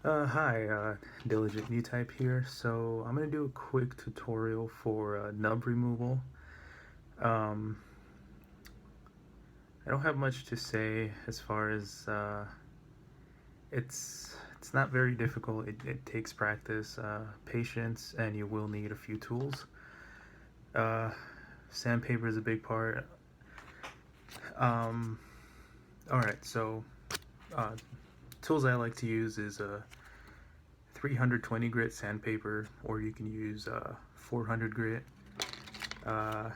Hi, Diligent New Type here. So I'm gonna do a quick tutorial for nub removal. Um, I don't have much to say as far as it's not very difficult. It takes practice, patience, and you will need a few tools. Uh, Sandpaper is a big part. Um, all right, so uh, tools I like to use is a 320 grit sandpaper, or you can use 400 grit. Uh,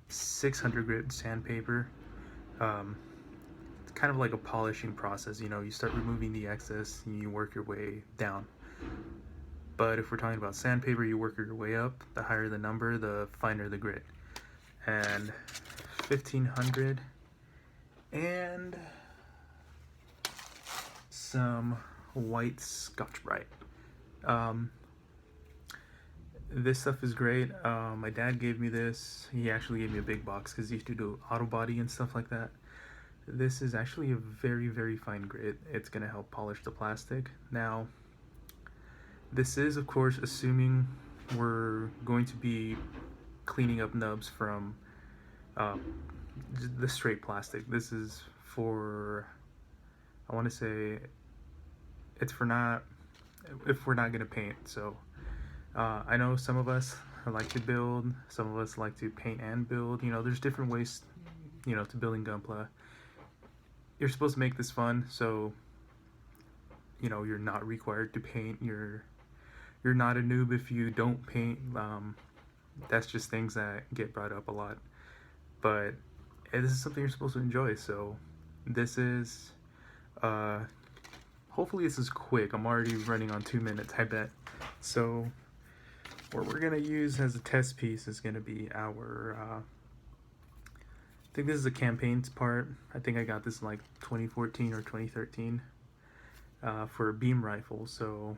600 grit sandpaper. Um, it's kind of like a polishing process. You start removing the excess and you work your way down. But if we're talking about sandpaper, you work your way up. The higher the number, the finer the grit. And 1500 and some white Scotch-Brite. Um, this stuff is great. My dad gave me this. He actually gave me a big box because he used to do auto body and stuff like that. This is actually a very, very fine grit. It's going to help polish the plastic. Now, this is, of course, assuming we're going to be cleaning up nubs from uh, the straight plastic. This is for, I want to say, it's for not, if we're not going to paint. So, I know some of us like to build, some of us like to paint and build. There's different ways, to building Gunpla. You're supposed to make this fun, so you're not required to paint. You're not a noob if you don't paint. That's just things that get brought up a lot, but this is something you're supposed to enjoy. So this is hopefully this is quick. I'm already running on 2 minutes, I bet. So what we're gonna use as a test piece is gonna be our I think this is a campaigns part. I think I got this in like 2014 or 2013 for a beam rifle. So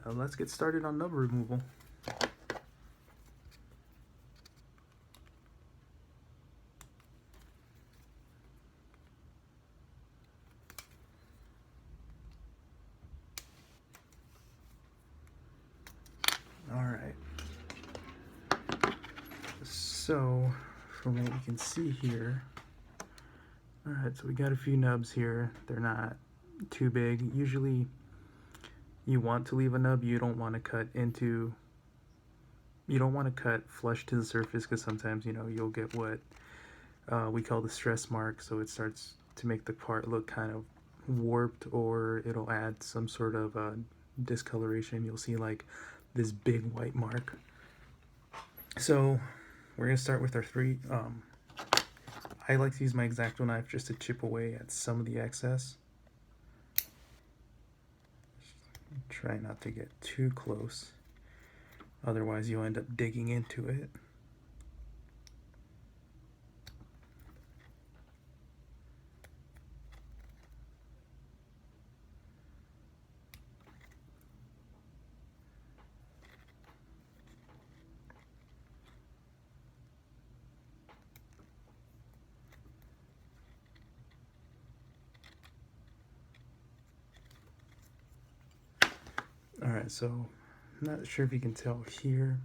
let's get started on nub removal. Alright, so from what we can see here, alright, so we got a few nubs here. They're not too big. Usually you want to leave a nub. You don't want to cut flush to the surface, because sometimes you'll get what we call the stress mark, so it starts to make the part look kind of warped, or it'll add some sort of discoloration. You'll see like this big white mark. So we're gonna start with our three. I like to use my X-Acto knife just to chip away at some of the excess. Try not to get too close, otherwise you'll end up digging into it. Alright, so I'm not sure if you can tell here.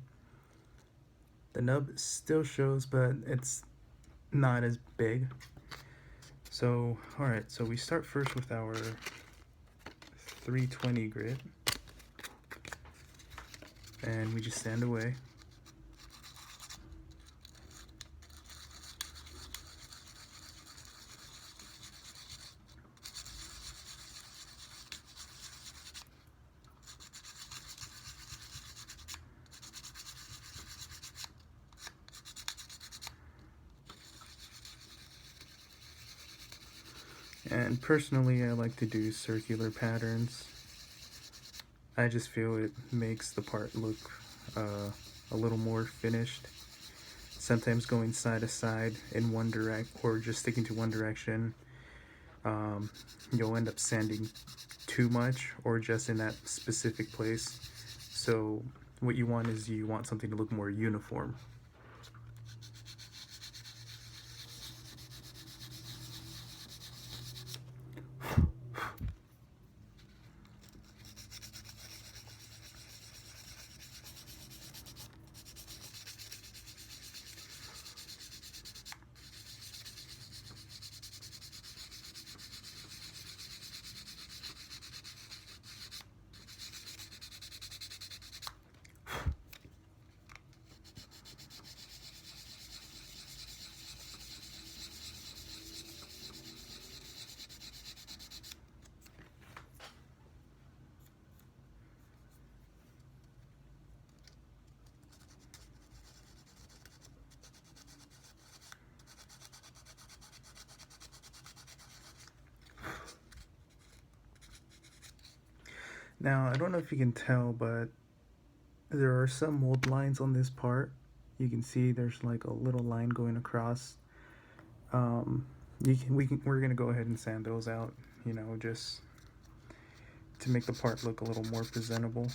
The nub still shows, but it's not as big. So, alright, so we start first with our 320 grit. And we just sand away. And personally, I like to do circular patterns. I just feel it makes the part look a little more finished. Sometimes going side to side in one direct, or just sticking to one direction, you'll end up sanding too much, or just in that specific place. So what you want is you want something to look more uniform. Now, I don't know if you can tell, but there are some mold lines on this part. You can see there's like a little line going across. Um, we're gonna go ahead and sand those out, you know, just to make the part look a little more presentable.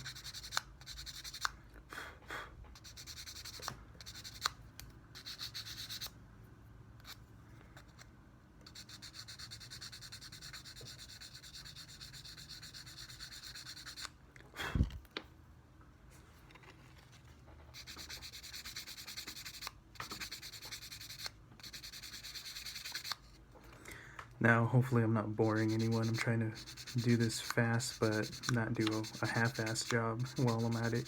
Now, hopefully I'm not boring anyone. I'm trying to do this fast, but not do a half-assed job while I'm at it.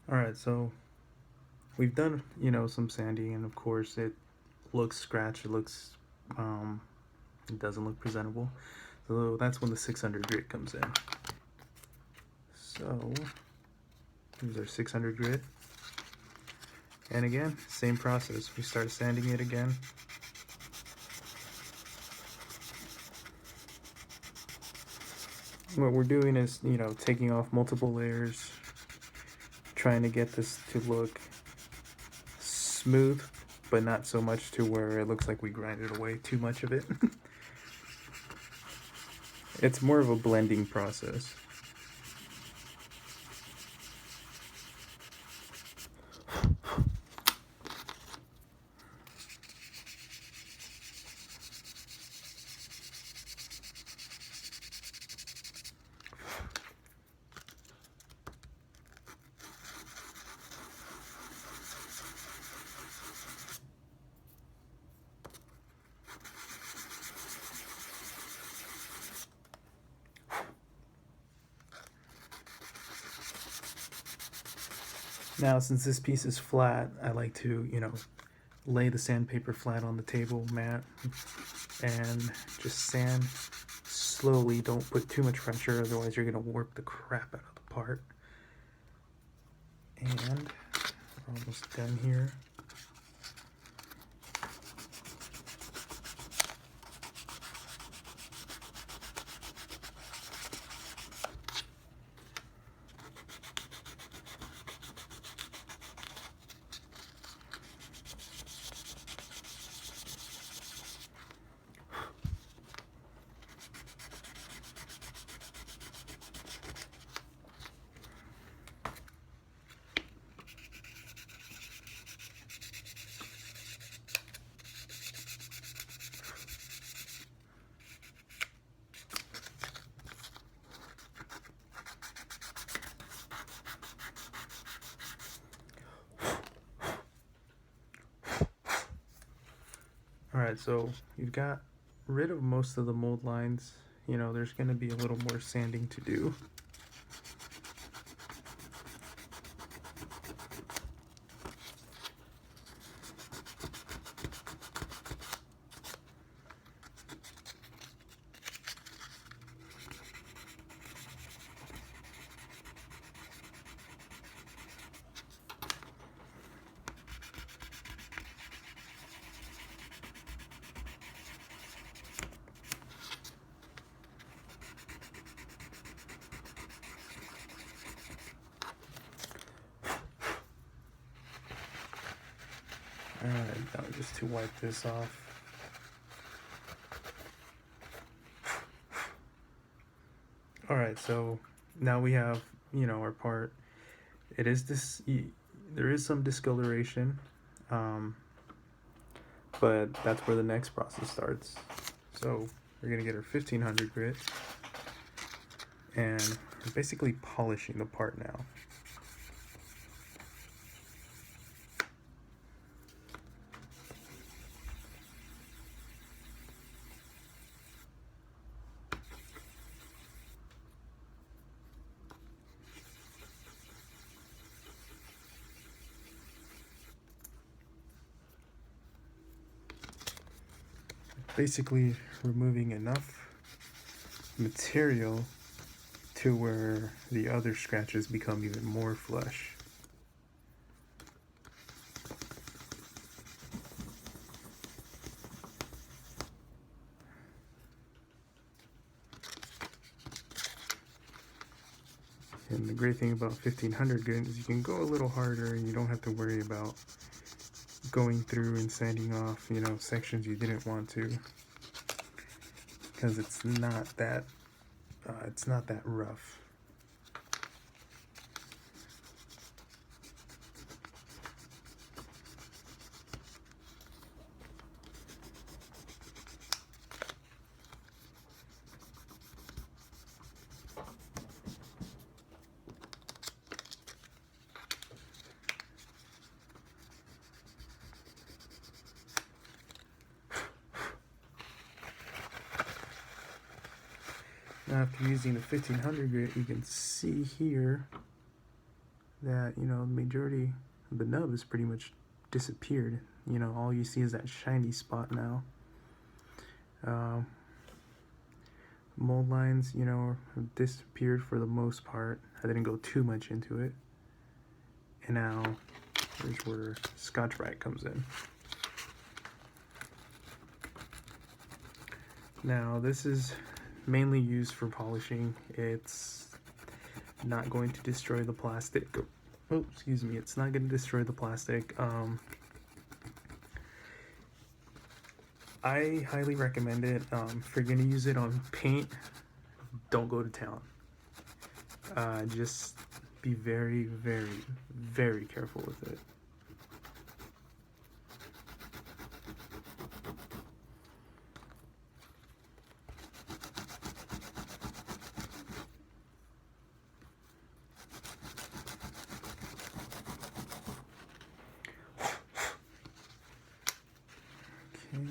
Alright, so we've done, you know, some sanding, and of course it looks scratched, it doesn't look presentable. So that's when the 600 grit comes in. So here's our 600 grit. And again, same process. We start sanding it again. What we're doing is, you know, taking off multiple layers, trying to get this to look smooth, but not so much to where it looks like we grinded away too much of it. It's more of a blending process. Now, since this piece is flat, I like to, you know, lay the sandpaper flat on the table mat and just sand slowly. Don't put too much pressure, otherwise you're going to warp the crap out of the part. And we're almost done here. Alright, so you've got rid of most of the mold lines. You know, there's going to be a little more sanding to do. Alright, now just to wipe this off. Alright, so now we have, our part. It is this, there is some discoloration, but that's where the next process starts. So we're gonna get our 1500 grit, and we're basically polishing the part now. Basically removing enough material to where the other scratches become even more flush. And the great thing about 1500 grit is you can go a little harder and you don't have to worry about going through and sanding off, sections you didn't want to, because it's not that rough. Now after using the 1500 grit, you can see here that, the majority of the nub is pretty much disappeared. All you see is that shiny spot now. Mold lines, have disappeared for the most part. I didn't go too much into it. And now, here's where Scotch-Brite comes in. Now, this is mainly used for polishing. It's not going to destroy the plastic. Oh, excuse me, it's not going to destroy the plastic. I highly recommend it. If you're going to use it on paint, don't go to town. Just be very, very, very careful with it. Okay.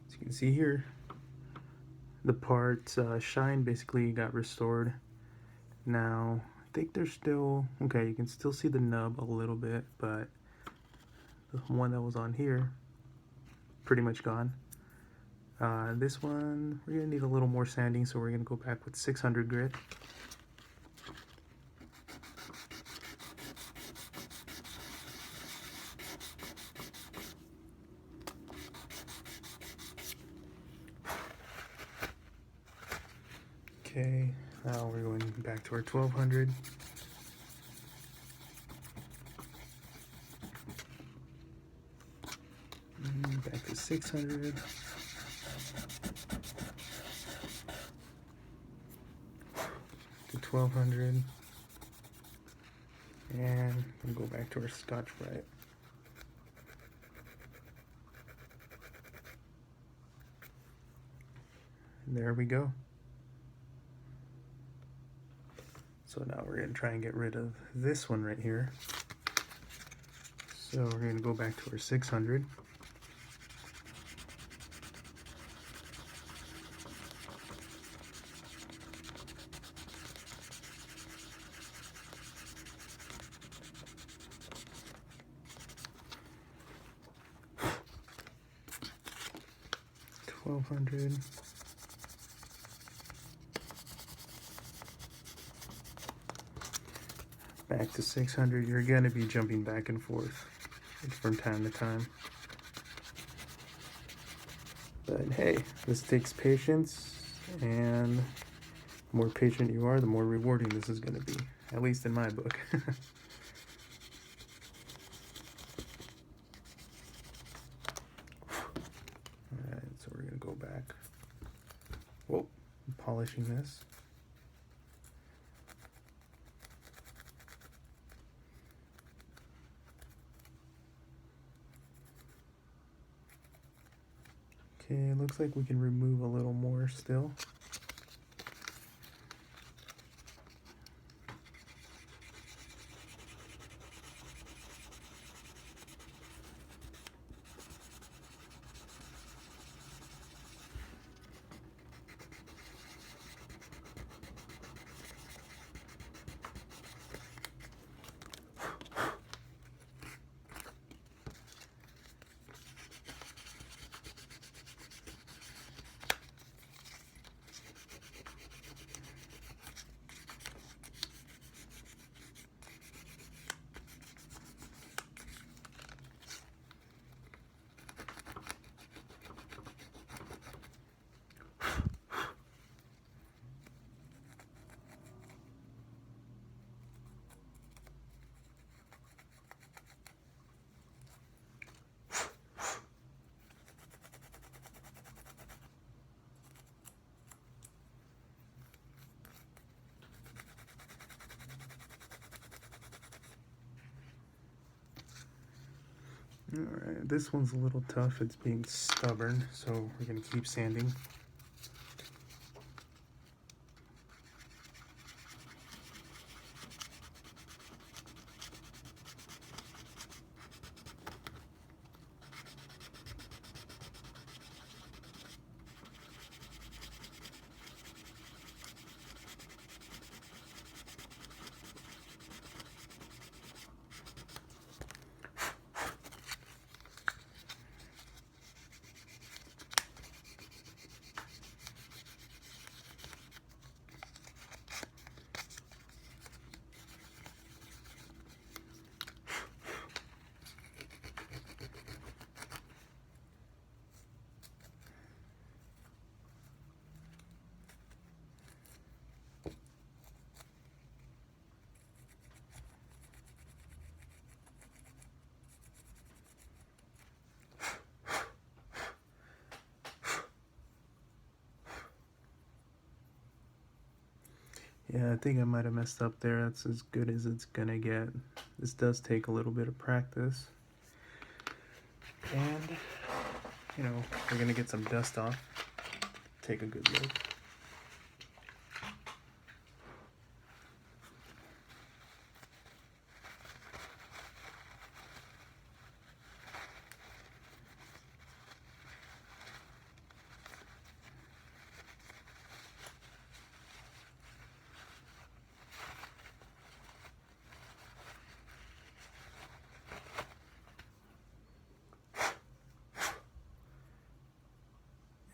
As you can see here, the part shine basically got restored. Now I think there's still, okay, you can still see the nub a little bit, but the one that was on here pretty much gone. This one we're gonna need a little more sanding, so we're gonna go back with 600 grit. Okay, now we're going back to our 1200. Back to 600. To 1200. And we'll go back to our Scotch-Brite. There we go. So now we're going to try and get rid of this one right here. So we're going to go back to our 600. 1200. Back to 600. You're gonna be jumping back and forth from time to time. But hey, this takes patience, and the more patient you are, the more rewarding this is gonna be, at least in my book. Alright, so we're gonna go back. Whoa, I'm polishing this. Okay, looks like we can remove a little more still. Alright, this one's a little tough. It's being stubborn, so we're going to keep sanding. Yeah, I think I might have messed up there. That's as good as it's gonna get. This does take a little bit of practice. And, you know, we're gonna get some dust off. Take a good look.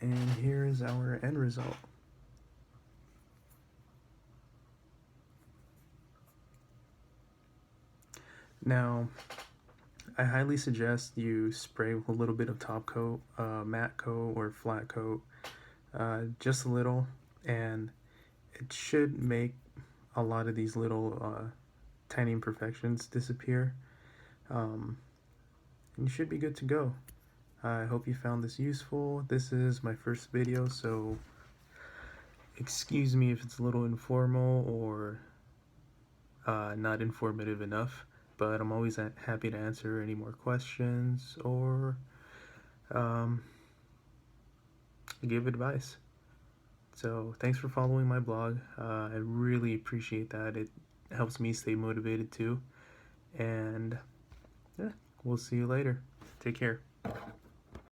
And here is our end result. Now, I highly suggest you spray with a little bit of top coat, matte coat or flat coat, just a little, and it should make a lot of these little tiny imperfections disappear. And you should be good to go. I hope you found this useful. This is my first video, so excuse me if it's a little informal or not informative enough, but I'm always happy to answer any more questions or give advice. So thanks for following my blog. I really appreciate that. It helps me stay motivated too. And yeah, we'll see you later. Take care.